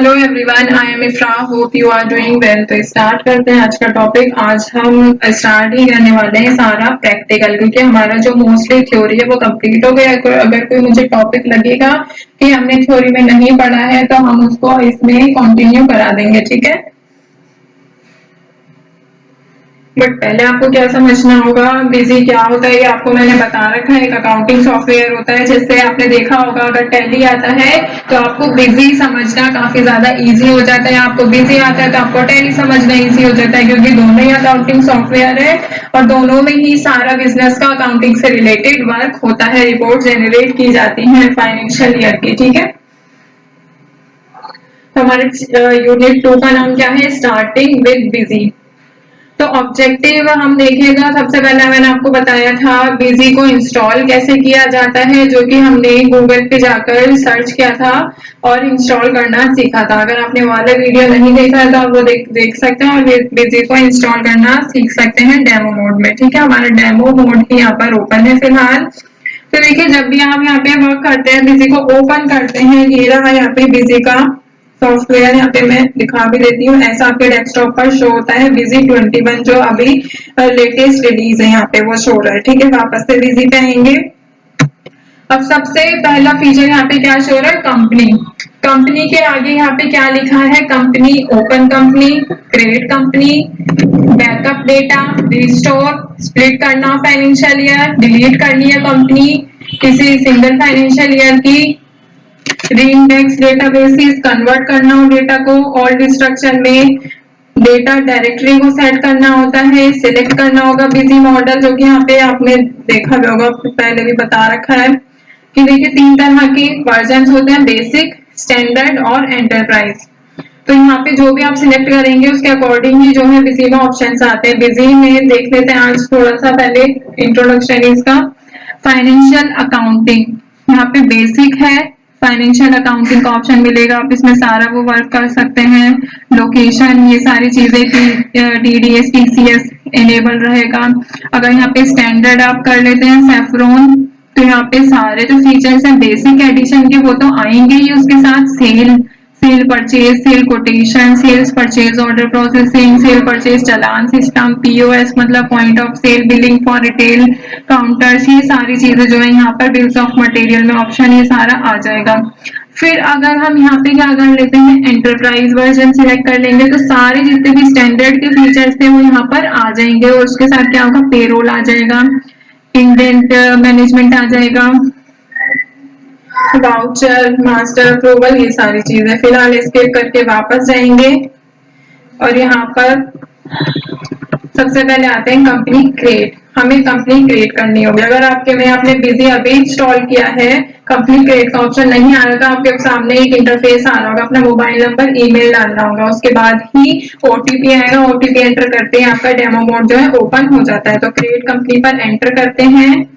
Hello everyone, I am Ifra, hope you are doing well. तो start करते हैं आज का टॉपिक। आज हम स्टार्ट ही करने वाले हैं सारा प्रैक्टिकल, क्योंकि हमारा जो मोस्टली थ्योरी है वो कंप्लीट हो गया है। अगर कोई मुझे टॉपिक लगेगा कि हमने थ्योरी में नहीं पढ़ा है तो हम उसको इसमें कंटिन्यू करा देंगे, ठीक है। बट पहले आपको क्या समझना होगा, बिजी क्या होता है ये आपको मैंने बता रखा है। एक अकाउंटिंग सॉफ्टवेयर होता है जिससे आपने देखा होगा, अगर टैली आता है तो आपको बिजी समझना काफी ज्यादा इजी हो जाता है। आपको बिजी आता है तो आपको टैली समझना इजी हो जाता है, क्योंकि दोनों ही अकाउंटिंग सॉफ्टवेयर है और दोनों में ही सारा बिजनेस का अकाउंटिंग से रिलेटेड वर्क होता है। रिपोर्ट जनरेट की जाती है फाइनेंशियल ईयर की, ठीक है। तो हमारे यूनिट 2 का नाम क्या है, स्टार्टिंग विद बिजी। तो ऑब्जेक्टिव हम देखेगा, सबसे पहले मैंने आपको बताया था बिजी को इंस्टॉल कैसे किया जाता है, जो कि हमने गूगल पे जाकर सर्च किया था और इंस्टॉल करना सीखा था। अगर आपने वो वाला वीडियो नहीं देखा है तो आप वो देख सकते हैं और बिजी को इंस्टॉल करना सीख सकते हैं डेमो मोड में, ठीक है। हमारा डेमो मोड ही यहाँ पर ओपन है फिलहाल। तो देखिए, जब भी आप यहाँ पे वर्क करते हैं, बिजी को ओपन करते हैं, ये रहा यहाँ पे बिजी का सॉफ्टवेयर। यहाँ पे मैं दिखा भी देती हूँ, ऐसा आपके डेस्कटॉप पर शो होता है। बिजी 21 जो अभी लेटेस्ट रिलीज है यहाँ पे वो शो रहा है, ठीक है। वापस से बिजी पे आएंगे। अब सबसे पहला फीचर यहाँ पे क्या शो रहा है, कंपनी। कंपनी के आगे यहाँ पे क्या लिखा है, company, open company, create company, backup data, restore, split करना फाइनेंशियल ईयर, डिलीट करनी है कंपनी किसी सिंगल फाइनेंशियल ईयर की, रीइंडेक्स डेटाबेसेस, कन्वर्ट करना हो डेटा को ओल्ड स्ट्रक्चर में, डेटा डायरेक्टरी को सेट करना होता है, सिलेक्ट करना होगा बिजी मॉडल, जो कि यहाँ पे आपने देखा भी होगा, पहले भी बता रखा है कि देखिए 3 तरह के वर्जन होते हैं, बेसिक, स्टैंडर्ड और एंटरप्राइज। तो यहाँ पे जो भी आप सिलेक्ट करेंगे उसके अकॉर्डिंग ही जो है बिजी में ऑप्शन आते हैं। बिजी में देख लेते हैं आज थोड़ा सा पहले इंट्रोडक्शन इसका। फाइनेंशियल अकाउंटिंग, यहाँ पे बेसिक है, फाइनेंशियल अकाउंटिंग का ऑप्शन मिलेगा, आप इसमें सारा वो वर्क कर सकते हैं। लोकेशन, ये सारी चीजें टीडीएस टीसीएस इनेबल रहेगा। अगर यहाँ पे स्टैंडर्ड आप कर लेते हैं सेफ्रॉन, तो यहाँ पे सारे जो फीचर्स हैं बेसिक एडिशन के वो तो आएंगे ही, उसके साथ sale, sale purchase, sale quotation, sales purchase order processing, sale purchase चालान सिस्टम, पीओएस मतलब point of sale, billing for retail counters, ये सारी चीजें जो है यहाँ पर बिल्स ऑफ मटेरियल में ऑप्शन ये सारा आ जाएगा। फिर अगर हम यहाँ पे क्या कर लेते हैं, एंटरप्राइज वर्जन सिलेक्ट कर लेंगे, तो सारे जितने भी स्टैंडर्ड के फीचर्स थे वो यहाँ पर आ जाएंगे और उसके साथ क्या होगा, पेरोल आ जाएगा, इंडेंट मैनेजमेंट आ जाएगा, वाउचर, मास्टर अप्रूवल, ये सारी चीजें। फिलहाल स्किप करके वापस जाएंगे और यहाँ पर सबसे पहले आते हैं कंपनी क्रिएट। हमें कंपनी क्रिएट करनी होगी। अगर आपके में आपने बिजी अभी इंस्टॉल किया है, कंपनी क्रिएट का ऑप्शन नहीं आ रहा था, आपके सामने एक इंटरफेस आ रहा होगा, अपना मोबाइल नंबर, ईमेल डालना होगा, उसके बाद ही ओटीपी आएगा। ओटीपी एंटर करते ही आपका डेमो मोड जो है ओपन हो जाता है। तो क्रिएट कंपनी पर एंटर करते हैं।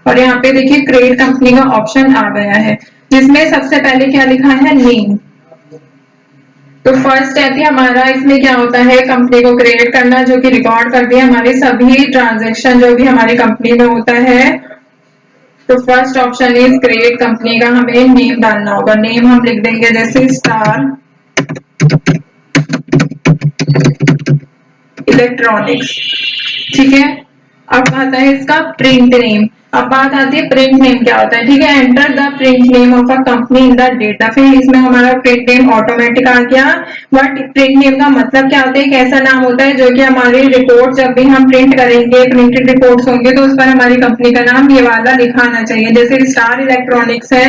और यहाँ पे देखिए क्रिएट कंपनी का ऑप्शन आ गया है, जिसमें सबसे पहले क्या लिखा है, नेम। तो फर्स्ट स्टेप ही हमारा इसमें क्या होता है, कंपनी को क्रिएट करना, जो कि रिकॉर्ड करती है हमारे सभी ट्रांजैक्शन जो भी हमारी कंपनी में होता है। तो first option is create company का हमें नेम डालना होगा। नेम हम लिख देंगे जैसे स्टार इलेक्ट्रॉनिक्स, ठीक है। अब आता है इसका प्रिंट नेम। अब बात आती है प्रिंट नेम क्या होता है, ठीक है। Enter the print name of a company in the data. फिर इसमें हमारा प्रिंट नेम ऑटोमेटिक आ गया। बट प्रिंट नेम का मतलब क्या होता है, एक ऐसा नाम होता है जो कि हमारी रिपोर्ट जब भी हम प्रिंट करेंगे, प्रिंटेड रिपोर्ट्स होंगे, तो उस पर हमारी कंपनी का नाम ये वाला लिखाना चाहिए। जैसे स्टार इलेक्ट्रॉनिक्स है,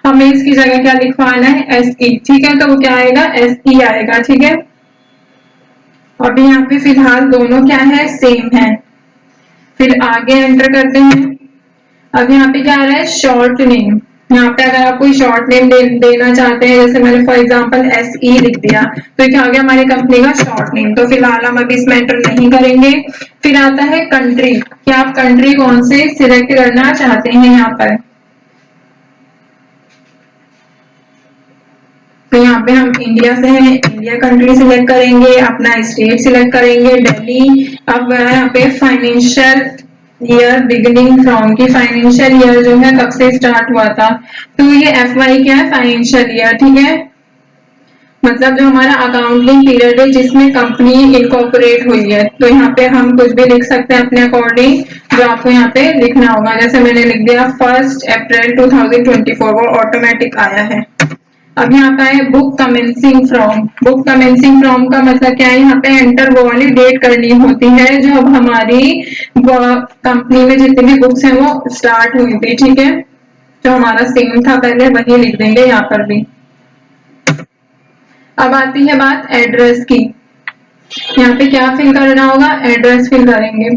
हमें इसकी जगह क्या लिखवाना है, एसई, ठीक है। तो वो क्या आएगा, एसई आएगा, ठीक है। अभी यहाँ पे फिलहाल दोनों क्या है, सेम है। फिर आगे एंटर करते हैं। अब यहाँ पे क्या आ रहा है, शॉर्ट नेम। यहाँ पे अगर आप कोई शॉर्ट नेम देना चाहते हैं, जैसे मैंने फॉर एग्जांपल एसई लिख दिया, तो क्या हो गया, हमारी कंपनी का शॉर्ट नेम। तो फिलहाल हम अभी इसमें एंटर नहीं करेंगे। फिर आता है कंट्री, कि आप कंट्री कौन से सिलेक्ट करना चाहते हैं यहाँ पर। तो यहाँ पे हम इंडिया से हैं, इंडिया कंट्री सिलेक्ट करेंगे, अपना स्टेट सिलेक्ट करेंगे, दिल्ली। अब यहाँ पे फाइनेंशियल ईयर बिगिनिंग फ्रॉम की फाइनेंशियल ईयर जो है कब से स्टार्ट हुआ था। तो ये FY क्या है, फाइनेंशियल ईयर, ठीक है। मतलब जो हमारा अकाउंटिंग पीरियड है जिसमें कंपनी इनकॉर्पोरेट हुई है। तो यहाँ पे हम कुछ भी लिख सकते हैं अपने अकॉर्डिंग, जो आपको यहाँ पे लिखना होगा। जैसे मैंने लिख दिया 1 अप्रैल 2024, वो ऑटोमेटिक आया है। अब यहाँ पे है book commencing from. Book commencing from का मतलब क्या है, यहाँ पे एंटर वो वाली डेट करनी होती है जो अब हमारी कंपनी में जितनी भी बुक्स हैं वो स्टार्ट हुई थी, ठीक है। जो हमारा सेम था पहले वही लिख देंगे यहाँ पर भी। अब आती है बात एड्रेस की। यहाँ पे क्या फिल करना होगा, एड्रेस फिल करेंगे।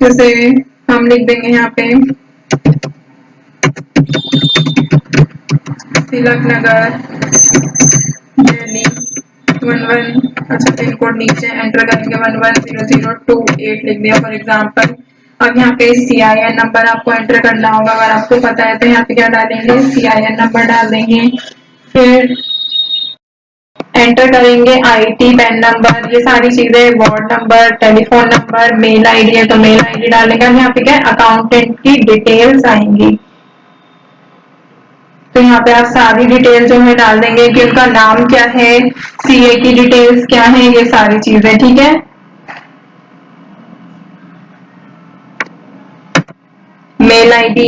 जैसे हम लिख देंगे यहाँ पे तिलक नगर, दिल्ली 11, अच्छा पिन कोड नीचे एंटर करेंगे 110028 लिख दिया फॉर एग्जाम्पल। अब यहाँ पे CIN नंबर आपको एंटर करना होगा, अगर आपको पता है तो यहाँ पे क्या डालेंगे, CIN नंबर डाल देंगे। फिर एंटर करेंगे IT, पैन नंबर, ये सारी चीजें, ward number, telephone number, mail ID है तो मेल ID डालेंगे। यहाँ पे क्या अकाउंटेंट की डिटेल्स आएंगी, तो यहाँ पे आप सारी डिटेल जो है डाल देंगे कि उनका नाम क्या है, CA की डिटेल्स क्या है, ये सारी चीजें, ठीक है। मेल ID,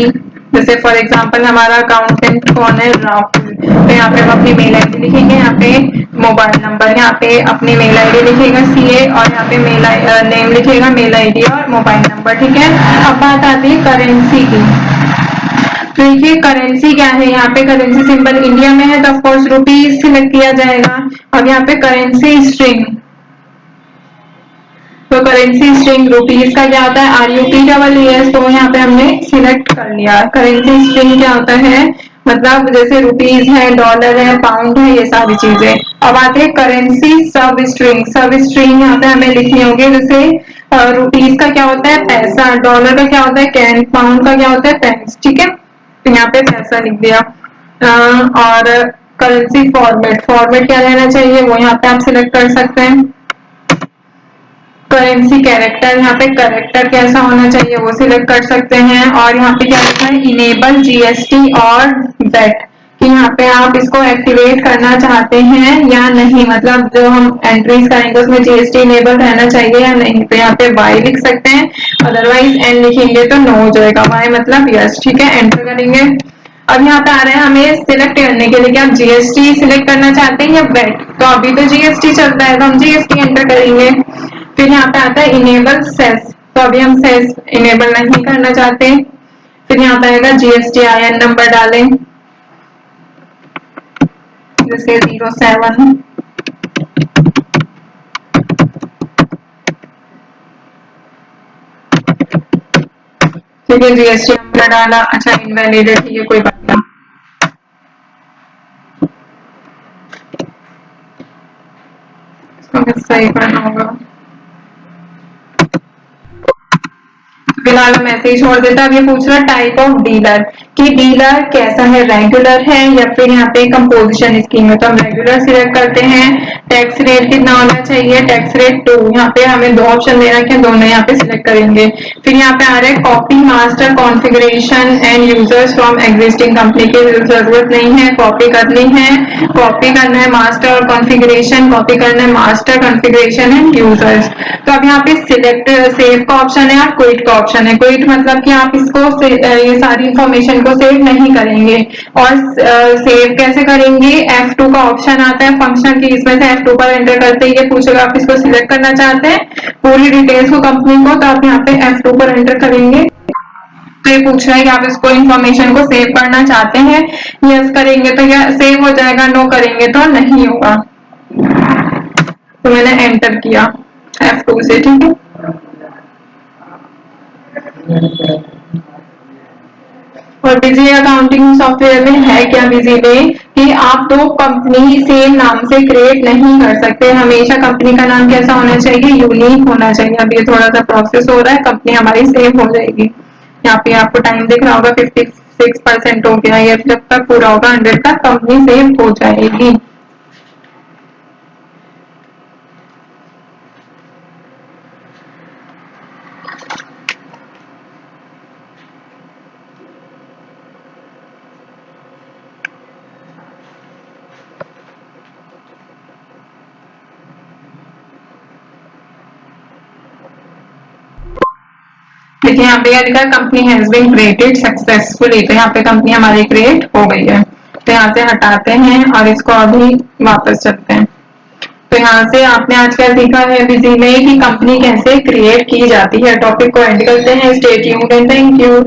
जैसे फॉर एग्जांपल हमारा अकाउंटेंट कौन है, राहुल, तो यहाँ पे हम अपनी मेल ID लिखेंगे। यहाँ पे मोबाइल नंबर, यहाँ पे अपनी मेल ID लिखेगा CA, और यहाँ पे मेल नेम लिखेगा, मेल ID और मोबाइल नंबर, ठीक है। अब बात आती है करेंसी की। तो देखिए करेंसी क्या है, यहाँ पे करेंसी सिंबल इंडिया में है तो ऑफकोर्स रुपीज सिलेक्ट किया जाएगा। अब यहाँ पे करेंसी स्ट्रिंग, तो करेंसी स्ट्रिंग रुपीज का क्या होता है, RUPEES, तो यहाँ पे हमने सिलेक्ट कर लिया। करेंसी स्ट्रिंग क्या होता है, मतलब जैसे रुपीज है, डॉलर है, पाउंड है, ये सारी चीजें। अब आते हैं करेंसी सब स्ट्रिंग। सब स्ट्रिंग यहाँ पे हमें लिखनी होगी, जैसे रुपीज का क्या होता है, पैसा, डॉलर का क्या होता है, कैन, पाउंड का क्या होता है, पेंस, ठीक है। तो यहाँ पे पैसा लिख दिया। और करेंसी फॉर्मेट, फॉर्मेट क्या रहना चाहिए वो यहाँ पे आप सिलेक्ट कर सकते हैं। करेंसी कैरेक्टर, यहाँ पे कैरेक्टर कैसा होना चाहिए वो सिलेक्ट कर सकते हैं। और यहाँ पे क्या लिखा है, इनेबल GST और VAT, कि यहाँ पे आप इसको एक्टिवेट करना चाहते हैं या नहीं, मतलब जो हम एंट्रीज करेंगे उसमें GST इनेबल रहना चाहिए या नहीं। तो यहाँ पे Y लिख सकते हैं, अदरवाइज N लिखेंगे तो नो हो जाएगा, Y मतलब यस, ठीक है। एंटर करेंगे। अब यहाँ पे आ रहा है हमें सिलेक्ट करने के लिए कि आप GST सिलेक्ट करना चाहते हैं या VAT, तो अभी तो GST चलता है तो हम GST एंटर करेंगे। फिर यहाँ पे आता है इनेबल सेस, तो अभी हम सेस इनेबल नहीं करना चाहते। फिर यहाँ पे आएगा GSTIN नंबर डालें, जैसे 07, ठीक है, GST नंबर डाला। अच्छा इनवैलिड है, ठीक है कोई बात नहीं, इसको सही करना होगा। फिलहाल हम ऐसे ही छोड़ देता। अब ये पूछ रहा है टाइप ऑफ डीलर, कि डीलर कैसा है, रेगुलर है या फिर यहाँ पे कंपोजिशन स्कीम है, तो हम रेगुलर सिलेक्ट करते हैं। टैक्स रेट कितना होना चाहिए, टैक्स रेट 2, यहाँ पे हमें दो ऑप्शन दे रखे हैं, दोनों यहाँ पे सिलेक्ट करेंगे। फिर यहाँ पे आ रहा है copy master configuration and users from existing company की जरूरत नहीं है, कॉपी करनी है, कॉपी करना है मास्टर और कॉन्फ़िगरेशन, कॉपी करना है मास्टर कॉन्फ़िगरेशन एंड यूजर्स। तो अब यहाँ पे सिलेक्ट सेव का ऑप्शन है और क्विट का ऑप्शन है। क्विट मतलब कि आप इसको ये सारी इंफॉर्मेशन को सेव नहीं करेंगे। और सेव कैसे करेंगे, F2 का ऑप्शन आता है फंक्शनल की, इसमें से F2 पर एंटर करते ही ये पूछेगा आप इसको सिलेक्ट करना चाहते हैं पूरी डिटेल्स को कंपनी को, तो आप यहाँ पे F2 पर एंटर करेंगे। तो ये पूछ रहा है कि आप इसको इंफॉर्मेशन को सेव करना चाहते हैं, यस करेंगे तो यह सेव हो जाएगा, नो करेंगे तो नहीं होगा। तो मैंने एंटर किया F2 से, ठीक है। और बिजी अकाउंटिंग सॉफ्टवेयर में है क्या, बिजी में कि आप दो कंपनी सेम नाम से क्रिएट नहीं कर सकते, हमेशा कंपनी का नाम कैसा होना चाहिए, यूनिक होना चाहिए। अब ये थोड़ा सा प्रोसेस हो रहा है, कंपनी हमारी सेव हो जाएगी। यहाँ पे आपको टाइम दिख रहा होगा 56% हो गया, ये जब तक पूरा होगा 100 तक कंपनी सेव हो जाएगी। देखिए यहाँ पे क्या लिखा है, company has been created successfully, तो यहाँ पे कंपनी हमारी क्रिएट हो गई है। तो यहाँ से हटाते हैं और इसको अभी वापस चलते हैं। तो यहाँ से आपने आज क्या सीखा है बिजी में कि कंपनी कैसे क्रिएट की जाती है। टॉपिक को एंड करते हैं। Stay tuned and thank you.